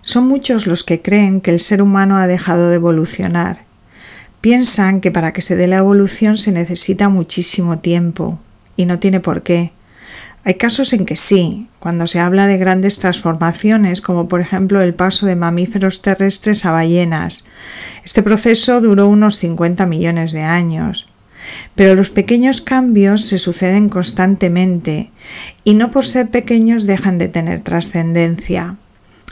Son muchos los que creen que el ser humano ha dejado de evolucionar. Piensan que para que se dé la evolución se necesita muchísimo tiempo, y no tiene por qué. Hay casos en que sí, cuando se habla de grandes transformaciones, como por ejemplo el paso de mamíferos terrestres a ballenas. Este proceso duró unos 50 millones de años. Pero los pequeños cambios se suceden constantemente, y no por ser pequeños dejan de tener trascendencia.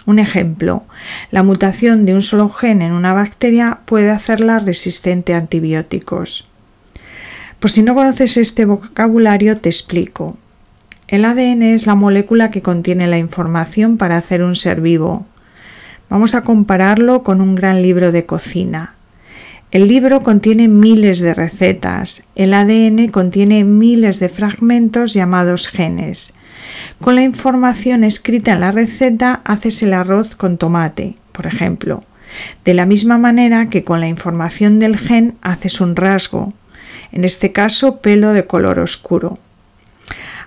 Un ejemplo, la mutación de un solo gen en una bacteria puede hacerla resistente a antibióticos. Por si no conoces este vocabulario, te explico. El ADN es la molécula que contiene la información para hacer un ser vivo. Vamos a compararlo con un gran libro de cocina. El libro contiene miles de recetas. El ADN contiene miles de fragmentos llamados genes. Con la información escrita en la receta haces el arroz con tomate, por ejemplo. De la misma manera que con la información del gen haces un rasgo. En este caso, pelo de color oscuro.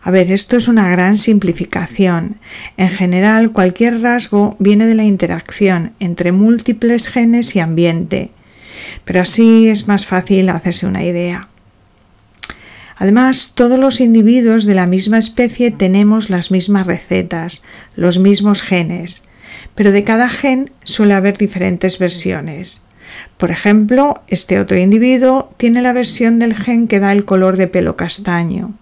A ver, esto es una gran simplificación. En general, cualquier rasgo viene de la interacción entre múltiples genes y ambiente, pero así es más fácil hacerse una idea. Además, todos los individuos de la misma especie tenemos las mismas recetas, los mismos genes, pero de cada gen suele haber diferentes versiones. Por ejemplo, este otro individuo tiene la versión del gen que da el color de pelo castaño.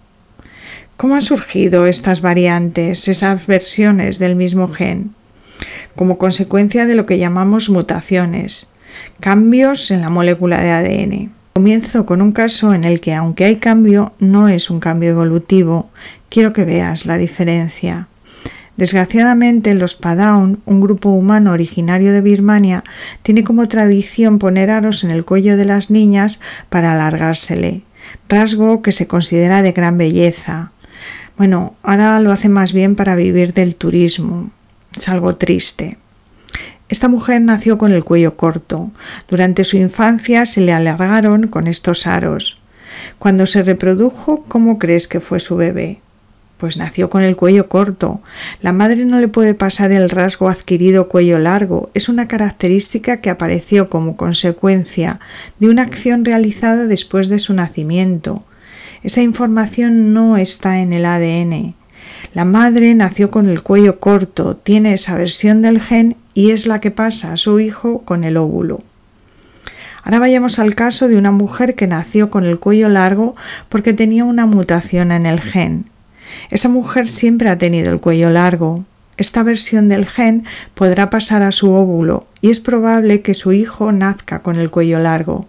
¿Cómo han surgido estas variantes, esas versiones del mismo gen? Como consecuencia de lo que llamamos mutaciones, cambios en la molécula de ADN. Comienzo con un caso en el que, aunque hay cambio, no es un cambio evolutivo. Quiero que veas la diferencia. Desgraciadamente, los Padawan, un grupo humano originario de Birmania, tiene como tradición poner aros en el cuello de las niñas para alargársele, rasgo que se considera de gran belleza. Bueno, ahora lo hace más bien para vivir del turismo. Es algo triste. Esta mujer nació con el cuello corto. Durante su infancia se le alargaron con estos aros. Cuando se reprodujo, ¿cómo crees que fue su bebé? Pues nació con el cuello corto. La madre no le puede pasar el rasgo adquirido cuello largo. Es una característica que apareció como consecuencia de una acción realizada después de su nacimiento. Esa información no está en el ADN. La madre nació con el cuello corto, tiene esa versión del gen y es la que pasa a su hijo con el óvulo. Ahora vayamos al caso de una mujer que nació con el cuello largo porque tenía una mutación en el gen. Esa mujer siempre ha tenido el cuello largo. Esta versión del gen podrá pasar a su óvulo y es probable que su hijo nazca con el cuello largo.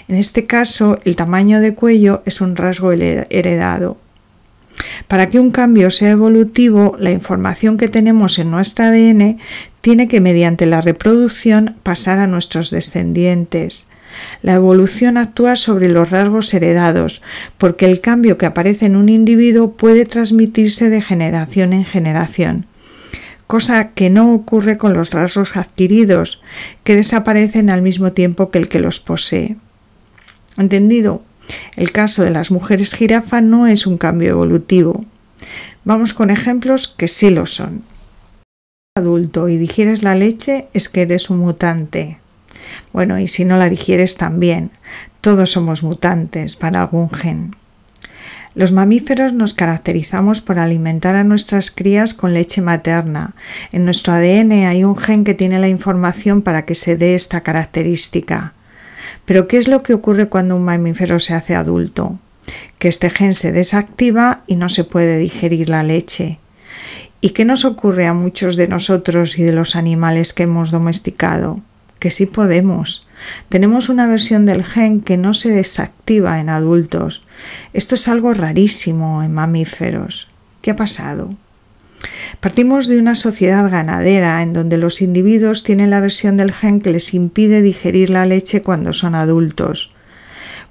En este caso, el tamaño de cuello es un rasgo heredado. Para que un cambio sea evolutivo, la información que tenemos en nuestro ADN tiene que, mediante la reproducción, pasar a nuestros descendientes. La evolución actúa sobre los rasgos heredados, porque el cambio que aparece en un individuo puede transmitirse de generación en generación, cosa que no ocurre con los rasgos adquiridos, que desaparecen al mismo tiempo que el que los posee. ¿Entendido? El caso de las mujeres jirafa no es un cambio evolutivo. Vamos con ejemplos que sí lo son. Si eres adulto y digieres la leche, es que eres un mutante. Bueno, y si no la digieres también. Todos somos mutantes para algún gen. Los mamíferos nos caracterizamos por alimentar a nuestras crías con leche materna. En nuestro ADN hay un gen que tiene la información para que se dé esta característica. Pero ¿qué es lo que ocurre cuando un mamífero se hace adulto? Que este gen se desactiva y no se puede digerir la leche. ¿Y qué nos ocurre a muchos de nosotros y de los animales que hemos domesticado? Que sí podemos. Tenemos una versión del gen que no se desactiva en adultos. Esto es algo rarísimo en mamíferos. ¿Qué ha pasado? Partimos de una sociedad ganadera en donde los individuos tienen la versión del gen que les impide digerir la leche cuando son adultos.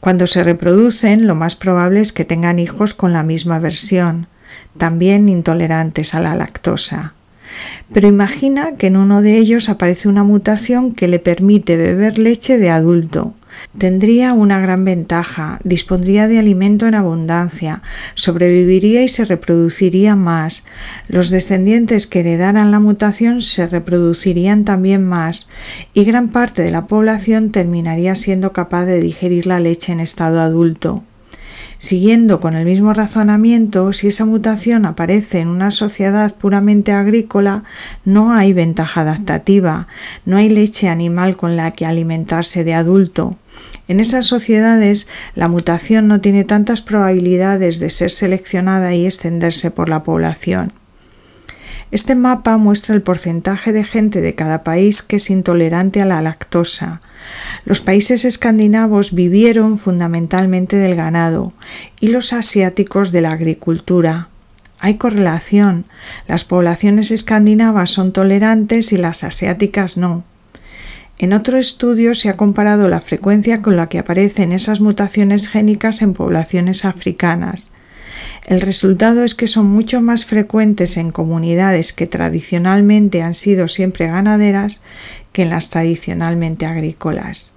Cuando se reproducen, lo más probable es que tengan hijos con la misma versión, también intolerantes a la lactosa. Pero imagina que en uno de ellos aparece una mutación que le permite beber leche de adulto. tendría una gran ventaja, dispondría de alimento en abundancia, sobreviviría y se reproduciría más. Los descendientes que heredaran la mutación se reproducirían también más y gran parte de la población terminaría siendo capaz de digerir la leche en estado adulto. Siguiendo con el mismo razonamiento, si esa mutación aparece en una sociedad puramente agrícola, no hay ventaja adaptativa, no hay leche animal con la que alimentarse de adulto. En esas sociedades, la mutación no tiene tantas probabilidades de ser seleccionada y extenderse por la población. Este mapa muestra el porcentaje de gente de cada país que es intolerante a la lactosa. Los países escandinavos vivieron fundamentalmente del ganado y los asiáticos de la agricultura. Hay correlación. Las poblaciones escandinavas son tolerantes y las asiáticas no. En otro estudio se ha comparado la frecuencia con la que aparecen esas mutaciones génicas en poblaciones africanas. El resultado es que son mucho más frecuentes en comunidades que tradicionalmente han sido siempre ganaderas que en las tradicionalmente agrícolas.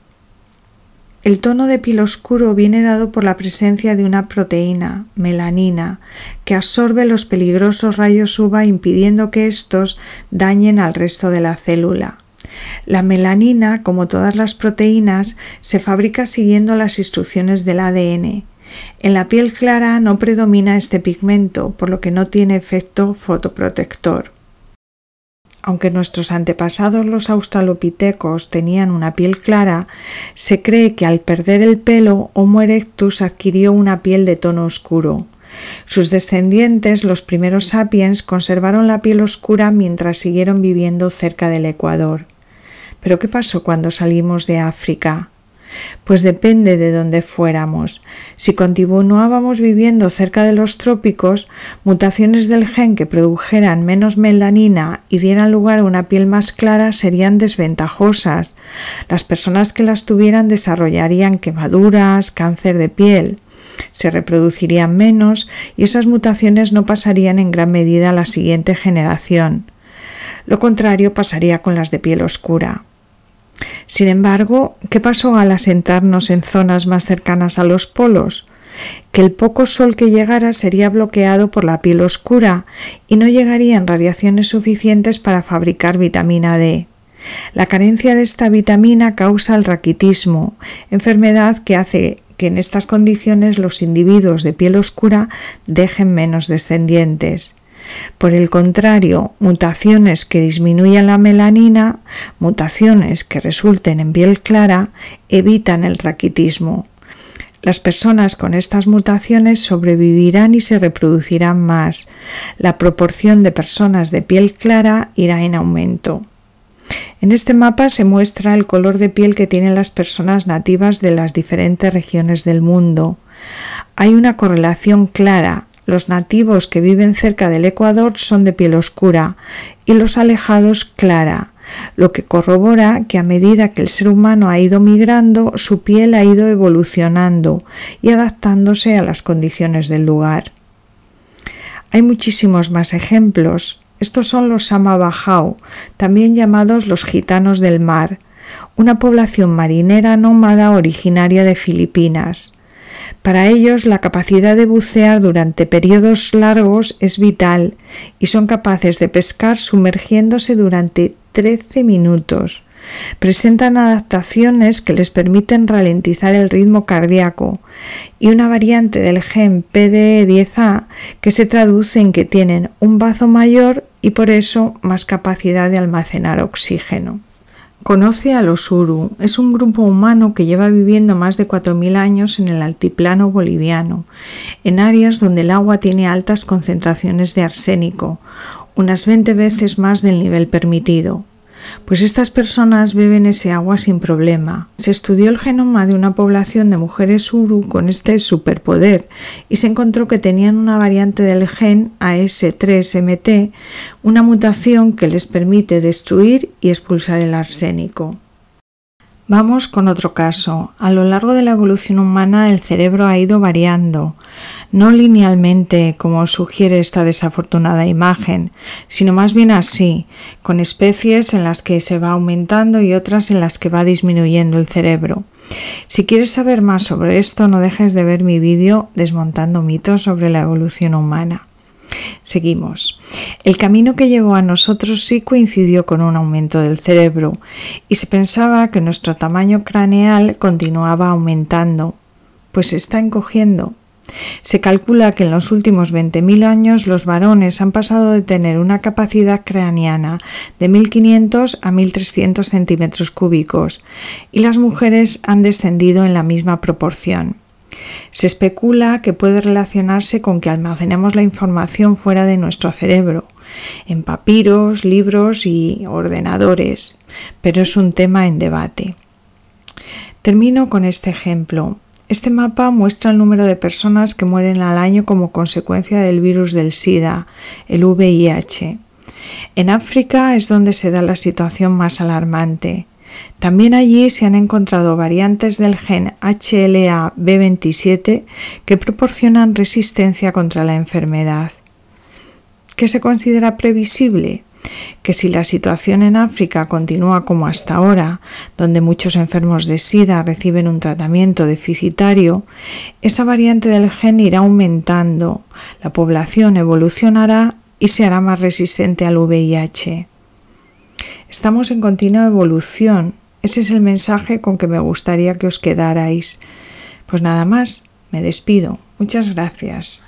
El tono de piel oscuro viene dado por la presencia de una proteína, melanina, que absorbe los peligrosos rayos UVA impidiendo que estos dañen al resto de la célula. La melanina, como todas las proteínas, se fabrica siguiendo las instrucciones del ADN. En la piel clara no predomina este pigmento, por lo que no tiene efecto fotoprotector. Aunque nuestros antepasados los australopitecos tenían una piel clara, se cree que al perder el pelo Homo erectus adquirió una piel de tono oscuro. Sus descendientes, los primeros sapiens, conservaron la piel oscura mientras siguieron viviendo cerca del Ecuador. ¿Pero qué pasó cuando salimos de África? Pues depende de dónde fuéramos. Si continuábamos viviendo cerca de los trópicos, mutaciones del gen que produjeran menos melanina y dieran lugar a una piel más clara serían desventajosas. Las personas que las tuvieran desarrollarían quemaduras, cáncer de piel, se reproducirían menos y esas mutaciones no pasarían en gran medida a la siguiente generación. Lo contrario pasaría con las de piel oscura. Sin embargo, ¿qué pasó al asentarnos en zonas más cercanas a los polos? Que el poco sol que llegara sería bloqueado por la piel oscura y no llegarían radiaciones suficientes para fabricar vitamina D. La carencia de esta vitamina causa el raquitismo, enfermedad que hace que en estas condiciones los individuos de piel oscura dejen menos descendientes. Por el contrario, mutaciones que disminuyan la melanina, mutaciones que resulten en piel clara, evitan el raquitismo. Las personas con estas mutaciones sobrevivirán y se reproducirán más. La proporción de personas de piel clara irá en aumento. En este mapa se muestra el color de piel que tienen las personas nativas de las diferentes regiones del mundo. Hay una correlación clara. Los nativos que viven cerca del Ecuador son de piel oscura y los alejados clara, lo que corrobora que a medida que el ser humano ha ido migrando, su piel ha ido evolucionando y adaptándose a las condiciones del lugar. Hay muchísimos más ejemplos. Estos son los Sama-Bajau, también llamados los gitanos del mar, una población marinera nómada originaria de Filipinas. Para ellos, la capacidad de bucear durante periodos largos es vital y son capaces de pescar sumergiéndose durante 13 minutos. Presentan adaptaciones que les permiten ralentizar el ritmo cardíaco y una variante del gen PDE10A que se traduce en que tienen un bazo mayor y por eso más capacidad de almacenar oxígeno. Conoce a los Uru. Es un grupo humano que lleva viviendo más de 4.000 años en el altiplano boliviano, en áreas donde el agua tiene altas concentraciones de arsénico, unas 20 veces más del nivel permitido. Pues estas personas beben ese agua sin problema. Se estudió el genoma de una población de mujeres Uru con este superpoder y se encontró que tenían una variante del gen AS3MT, una mutación que les permite destruir y expulsar el arsénico. Vamos con otro caso. A lo largo de la evolución humana el cerebro ha ido variando, no linealmente como sugiere esta desafortunada imagen, sino más bien así, con especies en las que se va aumentando y otras en las que va disminuyendo el cerebro. Si quieres saber más sobre esto, no dejes de ver mi vídeo Desmontando mitos sobre la evolución humana. Seguimos. El camino que llevó a nosotros sí coincidió con un aumento del cerebro y se pensaba que nuestro tamaño craneal continuaba aumentando, pues se está encogiendo. Se calcula que en los últimos 20.000 años los varones han pasado de tener una capacidad craneana de 1.500 a 1.300 centímetros cúbicos y las mujeres han descendido en la misma proporción. Se especula que puede relacionarse con que almacenemos la información fuera de nuestro cerebro, en papiros, libros y ordenadores, pero es un tema en debate. Termino con este ejemplo. Este mapa muestra el número de personas que mueren al año como consecuencia del virus del SIDA, el VIH. En África es donde se da la situación más alarmante. También allí se han encontrado variantes del gen HLA-B27 que proporcionan resistencia contra la enfermedad. ¿Qué se considera previsible? Que si la situación en África continúa como hasta ahora, donde muchos enfermos de SIDA reciben un tratamiento deficitario, esa variante del gen irá aumentando, la población evolucionará y se hará más resistente al VIH. Estamos en continua evolución. Ese es el mensaje con que me gustaría que os quedarais. Pues nada más, me despido. Muchas gracias.